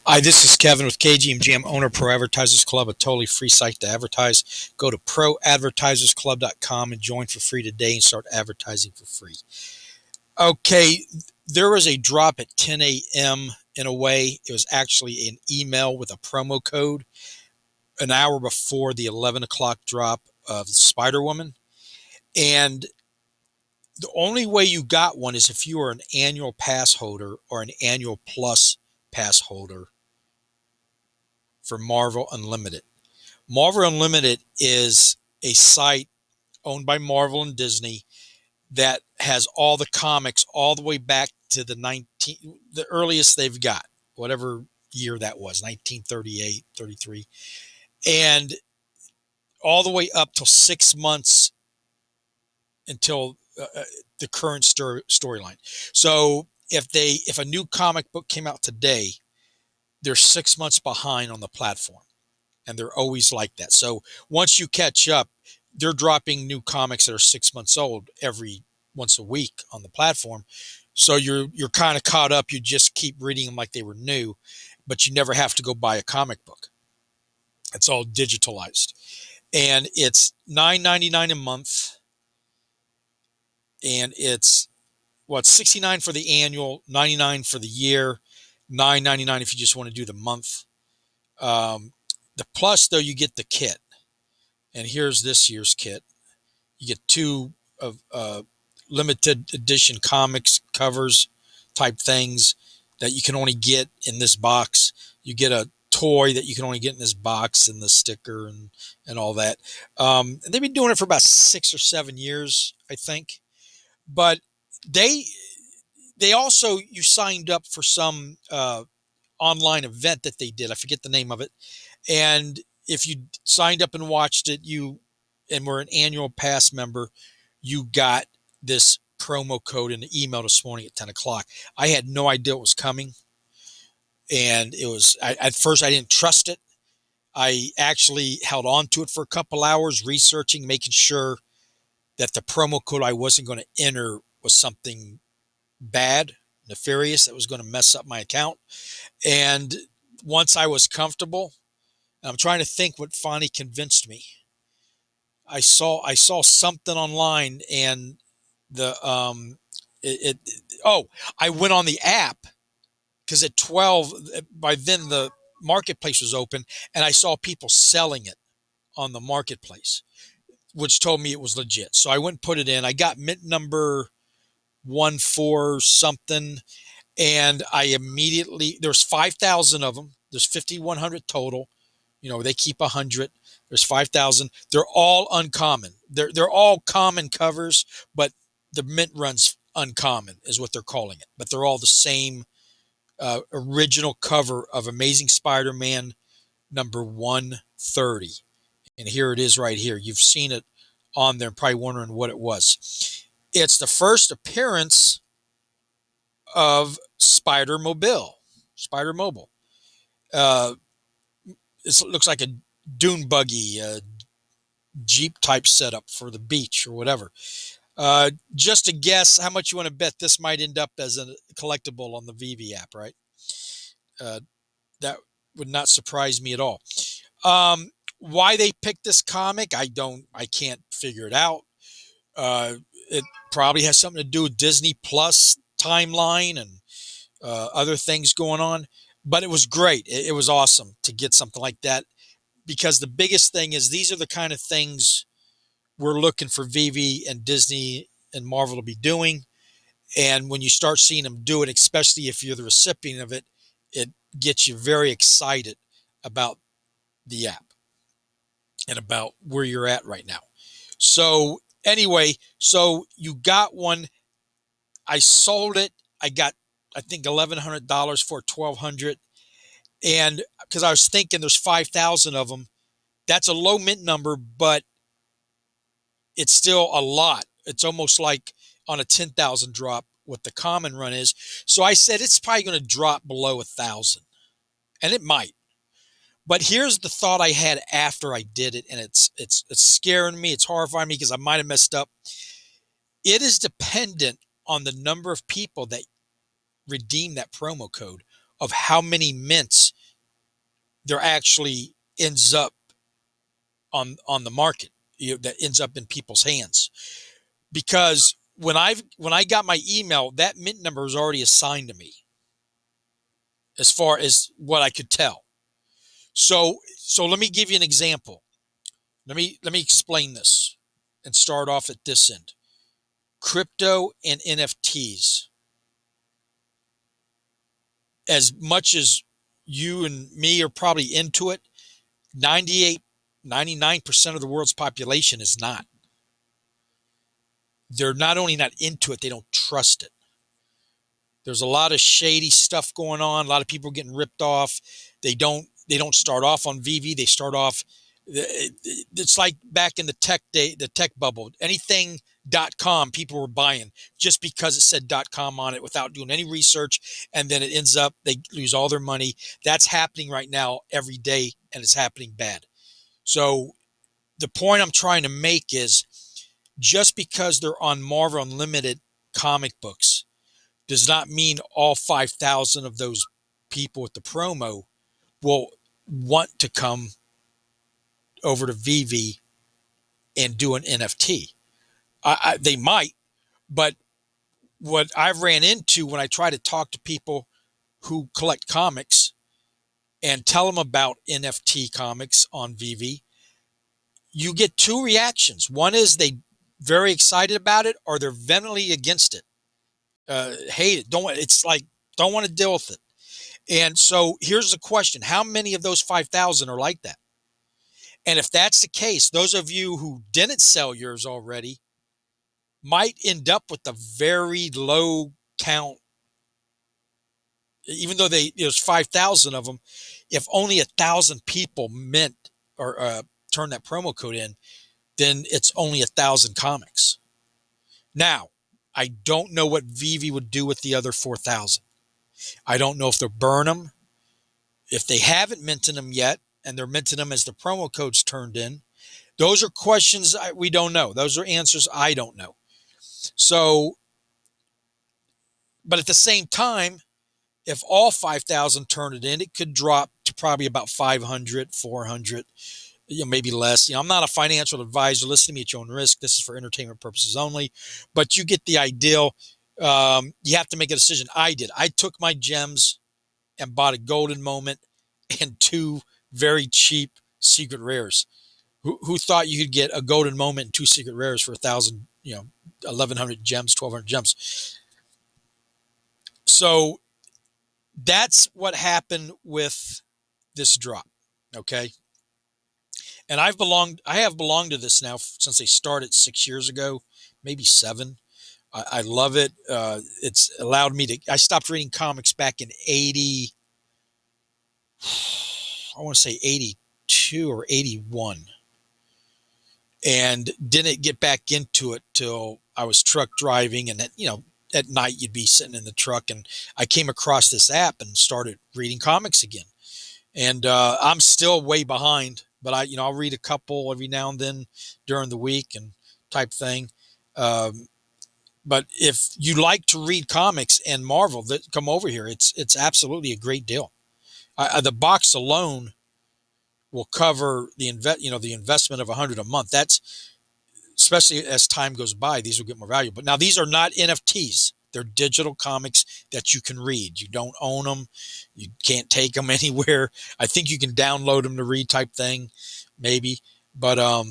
Hi, this is Kevin with KGMJAM, owner Pro Advertisers Club, a totally free site to advertise. Go to proadvertisersclub.com and join for free today and start advertising for free. Okay, there was a drop at 10 a.m. in a way. It was actually an email with a promo code an hour before the 11 o'clock drop of Spider Woman. And the only way you got one is if you are an annual pass holder or an annual plus pass holder for Marvel Unlimited. Marvel Unlimited is a site owned by Marvel and Disney that has all the comics all the way back to the earliest they've got, whatever year that was, 1938, 33, and all the way up till 6 months until the current storyline. So if a new comic book came out today, they're 6 months behind on the platform. And they're always like that. So once you catch up, they're dropping new comics that are 6 months old every once a week on the platform. So you're kind of caught up. You just keep reading them like they were new, but you never have to go buy a comic book. It's all digitalized, and it's $9.99 a month, and it's $69 for the annual, $99 for the year, $9.99 if you just want to do the month. The plus though, you get the kit. And here's this year's kit. You get two of limited edition comics covers type things that you can only get in this box. You get a toy that you can only get in this box and the sticker and all that. And they've been doing it for about 6 or 7 years, I think. But they also, you signed up for some online event that they did. I forget the name of it. And if you signed up and watched it, and were an annual pass member, you got this promo code in the email this morning at 10 o'clock. I had no idea it was coming. And at first I didn't trust it. I actually held on to it for a couple hours, researching, making sure that the promo code I wasn't going to enter was something bad, nefarious, that was going to mess up my account. And once I was comfortable, I'm trying to think what finally convinced me. I saw something online, and the I went on the app because at 12 by then the marketplace was open, and I saw people selling it on the marketplace, which told me it was legit. So I went and put it in. I got mint number 14 something, and I immediately, there's 5,000 of them. There's 5,100 total. They keep 100. There's 5,000. They're all uncommon. They're all common covers, but the mint run's uncommon is what they're calling it. But they're all the same original cover of Amazing Spider-Man number 130. And here it is right here. You've seen it on there, probably wondering what it was. It's the first appearance of Spider Mobile. It looks like a dune buggy, Jeep type setup for the beach or whatever. Just a guess how much you want to bet this might end up as a collectible on the Veve app, right? That would not surprise me at all. Why they picked this comic, I can't figure it out. It probably has something to do with Disney Plus timeline and other things going on. But it was great. It was awesome to get something like that, because the biggest thing is these are the kind of things we're looking for Veve and Disney and Marvel to be doing. And when you start seeing them do it, especially if you're the recipient of it, it gets you very excited about the app and about where you're at right now. So anyway, so you got one. I sold it. I got, I think, $1,100 for $1,200. And because I was thinking there's 5,000 of them, that's a low mint number, but it's still a lot. It's almost like on a 10,000 drop what the common run is. So I said it's probably going to drop below 1,000, and it might. But here's the thought I had after I did it, and it's scaring me. It's horrifying me because I might have messed up. It is dependent on the number of people that redeem that promo code of how many mints there actually ends up on the market, that ends up in people's hands. Because when I got my email, that mint number was already assigned to me, as far as what I could tell. So let me give you an example. Let me explain this and start off at this end. Crypto and NFTs. As much as you and me are probably into it, 98, 99% of the world's population is not. They're not only not into it, they don't trust it. There's a lot of shady stuff going on. A lot of people getting ripped off. They don't start off on Veve. They start off. It's like back in the tech bubble. Anything .com people were buying just because it said .com on it without doing any research, and then it ends up they lose all their money. That's happening right now every day, and it's happening bad. So the point I'm trying to make is, just because they're on Marvel Unlimited comic books does not mean all 5,000 of those people with the promo will want to come over to Veve and do an NFT. They might, but what I've ran into when I try to talk to people who collect comics and tell them about NFT comics on Veve, you get two reactions. One is they very excited about it, or they're vehemently against it. Hate it. It's like, don't want to deal with it. And so here's the question: how many of those 5,000 are like that? And if that's the case, those of you who didn't sell yours already might end up with a very low count, even though there's 5,000 of them. If only 1,000 people mint or turn that promo code in, then it's only 1,000 comics. Now, I don't know what Veve would do with the other 4,000. I don't know if they'll burn them. If they haven't minted them yet, and they're minting them as the promo code's turned in, those are questions we don't know. Those are answers I don't know. So, but at the same time, if all 5,000 turn it in, it could drop to probably about 500, 400, maybe less. I'm not a financial advisor. Listen to me at your own risk. This is for entertainment purposes only. But you get the idea. You have to make a decision. I did. I took my gems and bought a golden moment and two very cheap secret rares. Who thought you could get a golden moment and two secret rares for 1,000, 1,100 gems, 1,200 gems? So that's what happened with this drop. Okay. And I have belonged to this now since they started 6 years ago, maybe 7. I love it. It's allowed me to, I stopped reading comics back in 80, I want to say 82 or 81. And didn't get back into it till I was truck driving. And at night you'd be sitting in the truck, and I came across this app and started reading comics again. And I'm still way behind, but I'll read a couple every now and then during the week and type thing. But if you like to read comics and Marvel, come over here. It's absolutely a great deal. The box alone will cover the investment of $100 a month. That's, especially as time goes by, these will get more valuable. But now these are not NFTs. They're digital comics that you can read. You don't own them. You can't take them anywhere. I think you can download them to read type thing, maybe. But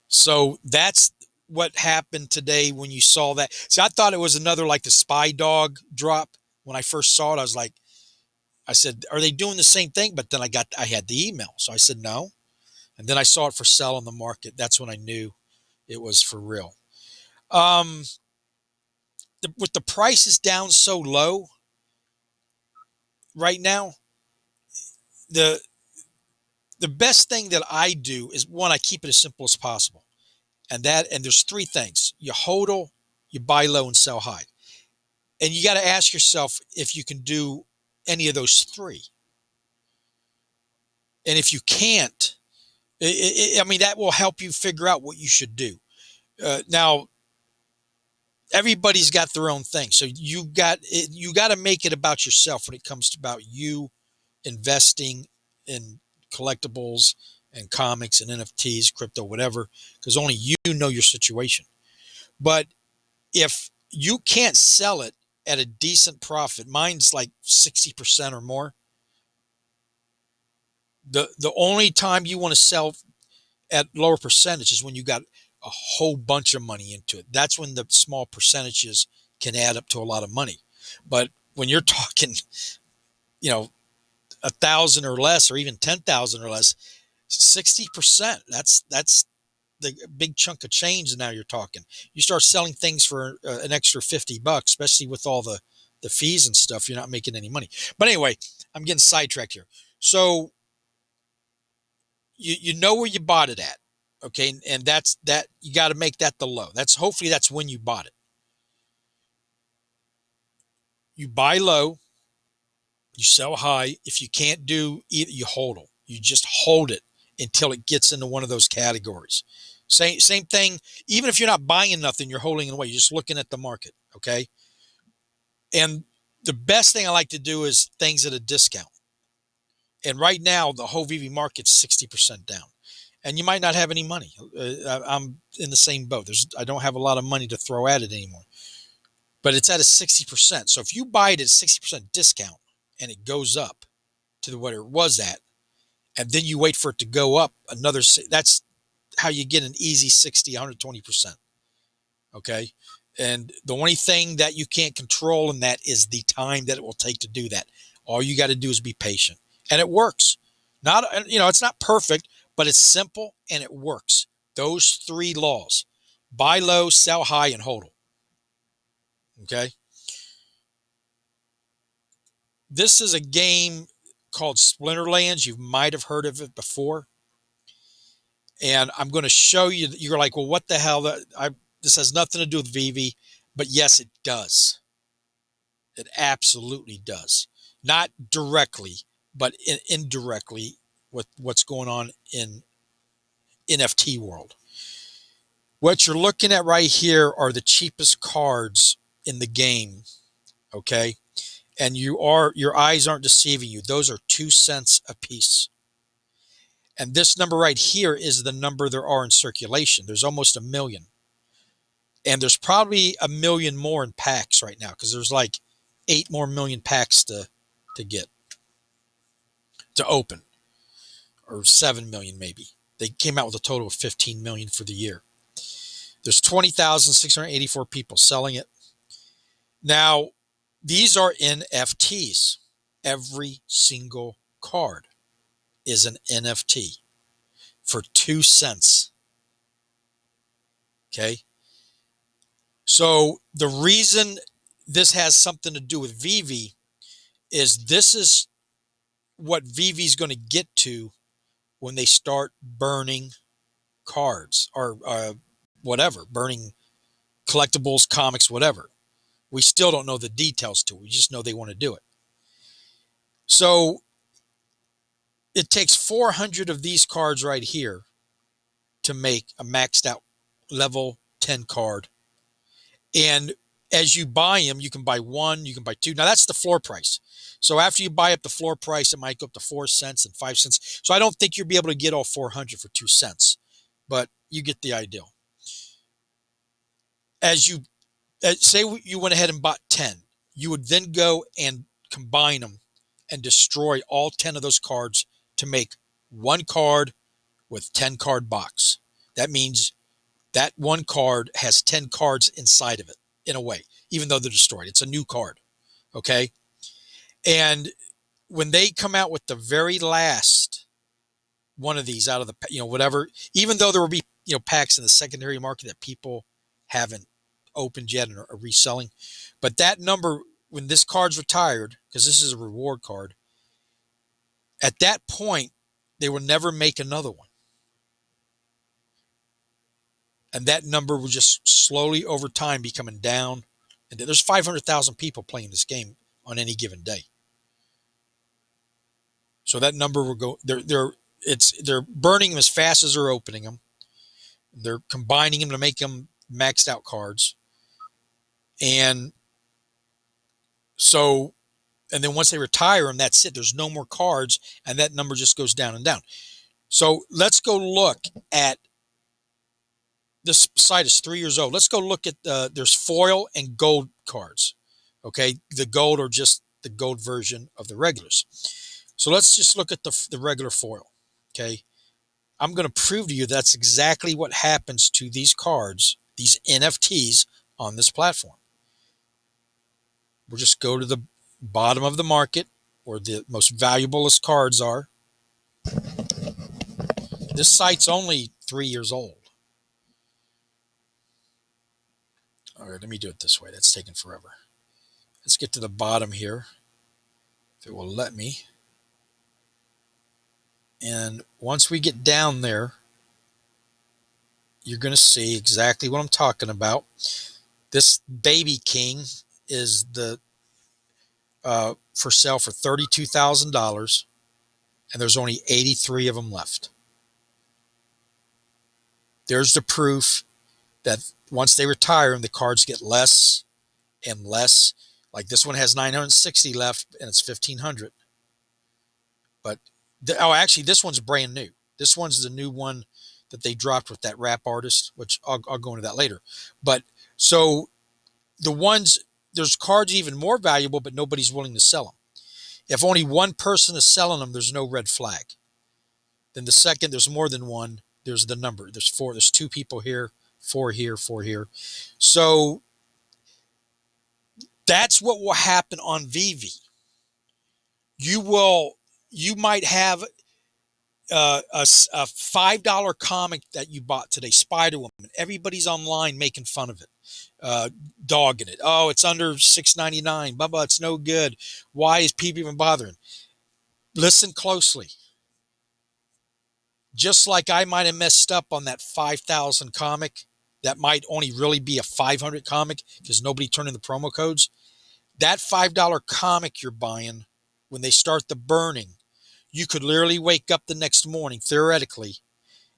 so that's what happened today when you saw that. See, I thought it was another like the Spy Dog drop. When I first saw it, I said, are they doing the same thing? But then I had the email. So I said, no. And then I saw it for sale on the market. That's when I knew it was for real. With the prices down so low right now, the best thing that I do is, one, I keep it as simple as possible. And there's 3 things. You hodl, you buy low and sell high. And you got to ask yourself if you can do any of those 3. And if you can't, that will help you figure out what you should do. Now, everybody's got their own thing. So you got to make it about yourself when it comes to about you investing in collectibles and comics and NFTs, crypto, whatever, because only you know your situation. But if you can't sell it at a decent profit, mine's like 60% or more. The only time you want to sell at lower percentage is when you got a whole bunch of money into it. That's when the small percentages can add up to a lot of money. But when you're talking, you know, 1,000 or less, or even 10,000 or less, 60%. That's the big chunk of change. Now you're talking. You start selling things for an extra $50, especially with all the fees and stuff. You're not making any money. But anyway, I'm getting sidetracked here. So you know where you bought it at, okay, and that's that. You got to make that the low. That's hopefully that's when you bought it. You buy low, you sell high. If you can't do either, you hold it. You just hold it until it gets into one of those categories. Same thing. Even if you're not buying nothing, you're holding it away. You're just looking at the market, okay? And the best thing I like to do is things at a discount. And right now, the whole Veve market's 60% down. And you might not have any money. I'm in the same boat. I don't have a lot of money to throw at it anymore. But it's at a 60%. So if you buy it at a 60% discount and it goes up to what it was at, and then you wait for it to go up another, that's how you get an easy 60, 120%. Okay. And the only thing that you can't control in that is the time that it will take to do that. All you got to do is be patient, and it works. Not, it's not perfect, but it's simple and it works. Those three laws: buy low, sell high, and hold them. Okay. This is a game called Splinterlands. You might have heard of it before. And I'm going to show you that you're like, well, what the hell? This has nothing to do with Veve, but yes, it does. It absolutely does. Not directly, but indirectly with what's going on in NFT world. What you're looking at right here are the cheapest cards in the game. Okay. And your eyes aren't deceiving you. Those are 2 cents a piece. And this number right here is the number there are in circulation. There's almost 1 million. And there's probably 1 million more in packs right now, because there's like 8 more million packs to get, to open, or 7 million maybe. They came out with a total of 15 million for the year. There's 20,684 people selling it. Now, these are NFTs. Every single card is an NFT for 2 cents. Okay. So the reason this has something to do with Veve is this is what Veve is going to get to when they start burning cards, or whatever, burning collectibles, comics, whatever. We still don't know the details to it. We just know they want to do it. So it takes 400 of these cards right here to make a maxed out level 10 card. And as you buy them, you can buy one, you can buy two. Now that's the floor price. So after you buy up the floor price, it might go up to 4 cents and 5 cents. So I don't think you'll be able to get all 400 for 2 cents, but you get the idea. As you say, you went ahead and bought 10, you would then go and combine them and destroy all 10 of those cards to make one card with 10 card box. That means that one card has 10 cards inside of it, in a way, even though they're destroyed. It's a new card. Okay. And when they come out with the very last one of these out of the, whatever, even though there will be, packs in the secondary market that people haven't opened yet and are reselling, but that number, when this card's retired, because this is a reward card, at that point, they will never make another one. And that number will just slowly over time be coming down. And there's 500,000 people playing this game on any given day. So that number will go, they're burning them as fast as they're opening them. They're combining them to make them maxed out cards. And so, and then once they retire them, that's it. There's no more cards, and that number just goes down and down. So let's go look at this site is 3 years old. Let's go look at there's foil and gold cards. Okay, the gold or just the gold version of the regulars. So let's just look at the regular foil. Okay, I'm going to prove to you that's exactly what happens to these cards, these NFTs on this platform. We'll just go to the bottom of the market where the most valuablest cards are. This site's only 3 years old. All right, let me do it this way. That's taking forever. Let's get to the bottom here, if it will let me. And once we get down there, you're going to see exactly what I'm talking about. This Baby King is the for sale for $32,000, and there's only 83 of them left. There's the proof that once they retire them, the cards get less and less. Like this one has 960 left, and it's 1,500. But actually, this one's brand new. This one's the new one that they dropped with that rap artist, which I'll go into that later. But so the ones, there's cards even more valuable, but nobody's willing to sell them. If only one person is selling them, there's no red flag. Then the second, there's more than one, there's the number. There's four. There's two people here, four here, four here. So that's what will happen on Veve. You might have a $5 comic that you bought today, Spider Woman. Everybody's online making fun of it, dogging it. Oh, it's under $6.99. Bubba, it's no good. Why is people even bothering? Listen closely. Just like I might have messed up on that 5,000 comic, that might only really be a 500 comic because nobody turned in the promo codes. That $5 comic you're buying, when they start the burning, you could literally wake up the next morning, theoretically,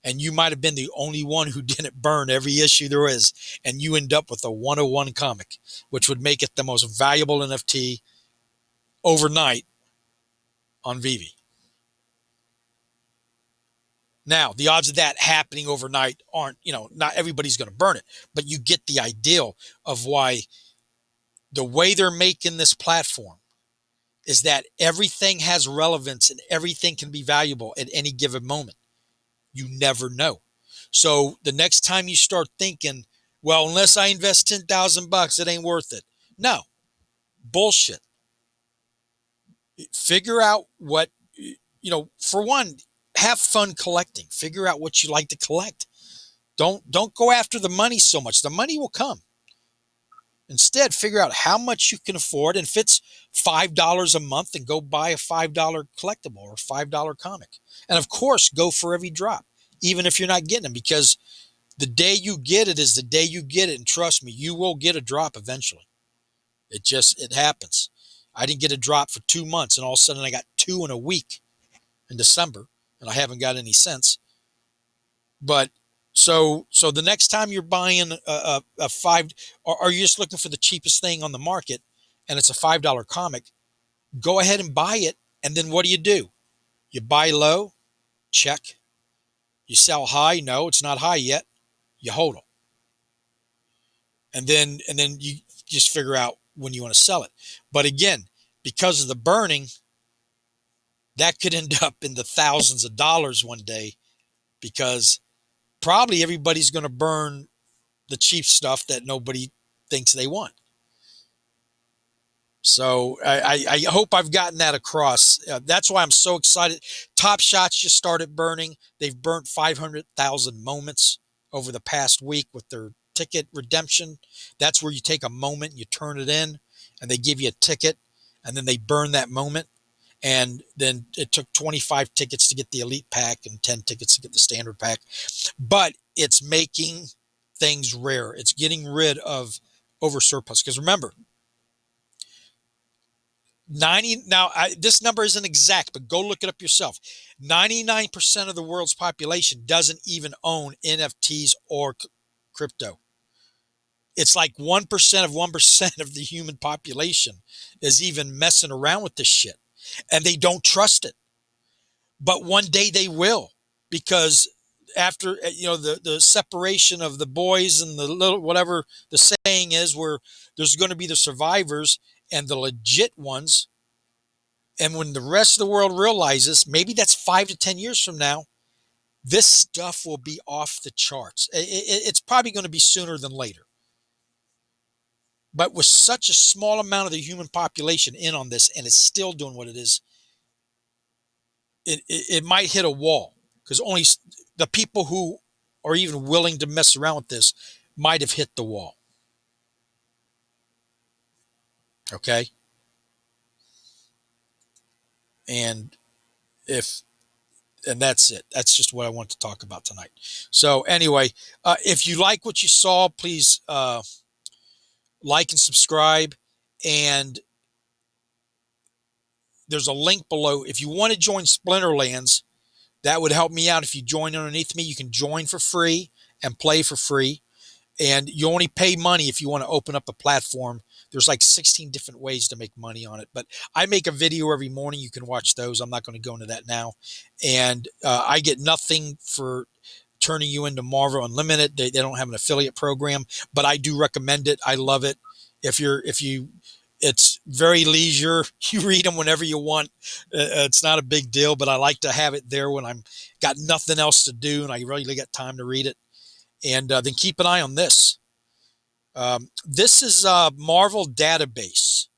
and you might have been the only one who didn't burn every issue there is, and you end up with a 101 comic, which would make it the most valuable NFT overnight on Veve. Now, the odds of that happening overnight aren't, not everybody's going to burn it, but you get the ideal of why the way they're making this platform is that everything has relevance and everything can be valuable at any given moment. You never know. So the next time you start thinking, well, unless I invest $10,000, it ain't worth it. No, bullshit. Figure out what, for one, have fun collecting. Figure out what you like to collect. Don't go after the money so much. The money will come. Instead, figure out how much you can afford, and if it's $5 a month, and go buy a $5 collectible or $5 comic. And of course, go for every drop, even if you're not getting them, because the day you get it is the day you get it. And trust me, you will get a drop eventually. It happens. I didn't get a drop for 2 months, and all of a sudden I got 2 in a week in December, and I haven't got any since. But so the next time you're buying a five, or are you just looking for the cheapest thing on the market, and it's a $5 comic, go ahead and buy it. And then what do? You buy low, check. You sell high, no, it's not high yet. You hold them. And then you just figure out when you want to sell it. But again, because of the burning, that could end up in the thousands of dollars one day, because probably everybody's going to burn the cheap stuff that nobody thinks they want. So I hope I've gotten that across. That's why I'm so excited. Top Shots just started burning. They've burnt 500,000 moments over the past week with their ticket redemption. That's where you take a moment, you turn it in, and they give you a ticket, and then they burn that moment. And then it took 25 tickets to get the elite pack and 10 tickets to get the standard pack. But it's making things rare. It's getting rid of over surplus. Because remember, 90 now, this number isn't exact, but go look it up yourself. 99% of the world's population doesn't even own NFTs or crypto. It's like 1% of 1% of the human population is even messing around with this shit. And they don't trust it. But one day they will, because after the separation of the boys and the little whatever the saying is, where there's going to be the survivors and the legit ones, and when the rest of the world realizes, maybe that's 5 to 10 years from now, this stuff will be off the charts. It's probably going to be sooner than later. But with such a small amount of the human population in on this, and it's still doing what it is, it might hit a wall, because only the people who are even willing to mess around with this might have hit the wall. Okay. And if, and that's it. That's just what I want to talk about tonight. So anyway, if you like what you saw, please like and subscribe. And there's a link below. If you want to join Splinterlands, that would help me out. If you join underneath me, you can join for free and play for free. And you only pay money if you want to open up a platform. There's like 16 different ways to make money on it. But I make a video every morning. You can watch those. I'm not going to go into that now. And I get nothing for turning you into Marvel Unlimited. They don't have an affiliate program, but I do recommend it. I love it. It's very leisure. You read them whenever you want. It's not a big deal, but I like to have it there when I'm got nothing else to do and I really got time to read it. And then keep an eye on this. This is a Marvel database.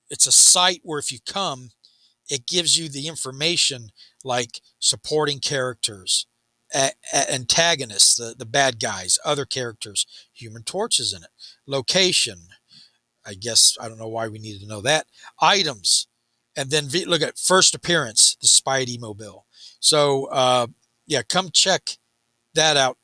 It's a site where if you come, it gives you the information like supporting characters, antagonists, the bad guys, other characters, Human Torch is in it, location. I guess I don't know why we needed to know that. Items, and then look at first appearance, the Spidey mobile. So yeah, come check that out.